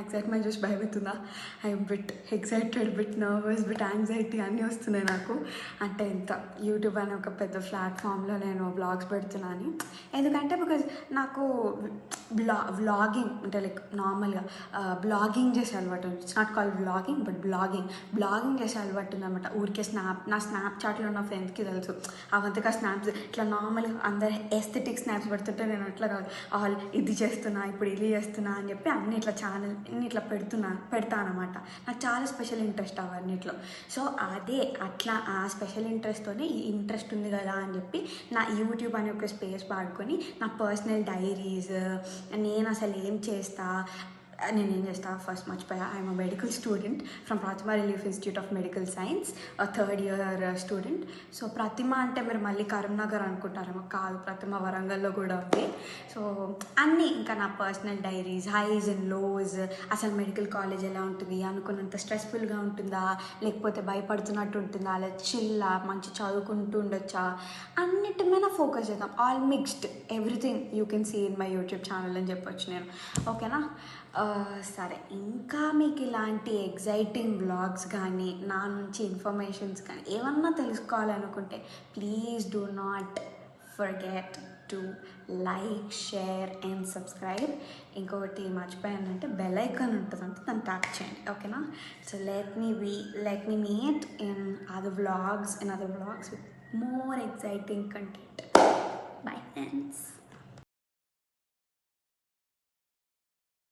Excitement చూసి భయమవుతుందా? I'm bit excited, bit nervous, bit anxiety అన్నీ వస్తున్నాయి నాకు. అంటే ఇంత యూట్యూబ్ అనే ఒక పెద్ద ప్లాట్ఫామ్లో నేను వ్లాగ్స్ పెడుతున్నాను. ఎందుకంటే బికాజ్ నాకు వ్లాగింగ్ అంటే లైక్ నార్మల్గా బ్లాగింగ్ చేసే అలవాటు. It's not call vlogging but blogging చేసే అలవాటు ఉందన్నమాట. ఊరికే నా స్నాప్చాట్లో ఉన్న ఫ్రెండ్స్కి తెలుసు అవంతగా స్నాప్స్ ఇట్లా నార్మల్గా అందరు ఎస్థెటిక్ స్నాప్స్ పెడుతుంటే నేను అట్లా కాదు, ఇది చేస్తున్నా, ఇప్పుడు ఇది చేస్తున్నా అని చెప్పి అన్ని ఇట్లా ఛానల్ అన్ని ఇట్లా పెడతాను అనమాట. నాకు చాలా స్పెషల్ ఇంట్రెస్ట్ అవన్నిట్లో. సో అదే అట్లా ఆ స్పెషల్ ఇంట్రెస్ట్తోనే ఈ ఇంట్రెస్ట్ ఉంది కదా అని చెప్పి నా యూట్యూబ్ అనే ఒక స్పేస్ వాడుకొని నా పర్సనల్ డైరీస్, నేను అసలు ఏం చేస్తా, నేనేం చేస్తా ఫస్ట్ మర్చిపోయా. I'm a medical student from Prathima Relief Institute of Medical Science, 3rd year student. So Prathima అంటే మీరు మళ్ళీ కరీంనగర్ అనుకుంటారేమో, కాదు, ప్రతిమ వరంగల్లో కూడా ఉంది. సో అన్నీ ఇంకా నా personal diaries, highs and lows, అసలు మెడికల్ కాలేజ్ ఎలా ఉంటుంది, అనుకున్నంత స్ట్రెస్ఫుల్గా ఉంటుందా, లేకపోతే భయపడుతున్నట్టు ఉంటుందా, లేదా చిల్లా మంచి చదువుకుంటూ ఉండొచ్చా, అన్నిటి మీద ఫోకస్ చేద్దాం. All mixed, everything you can see in my YouTube channel అని చెప్పొచ్చు నేను. ఓకేనా? సరే, ఇంకా మీకు ఇలాంటి ఎగ్జైటింగ్ వ్లాగ్స్ కానీ నా నుంచి ఇన్ఫర్మేషన్స్ కానీ ఏమన్నా తెలుసుకోవాలనుకుంటే please do not forget to like, share and subscribe. ఇంకొకటి మర్చిపోయానంటే బెల్ ఐకాన్ ఉంటుంది, అంటే దాన్ని ట్యాప్ చేయండి. ఓకేనా? So let me meet in other vlogs with more exciting content. Bye friends.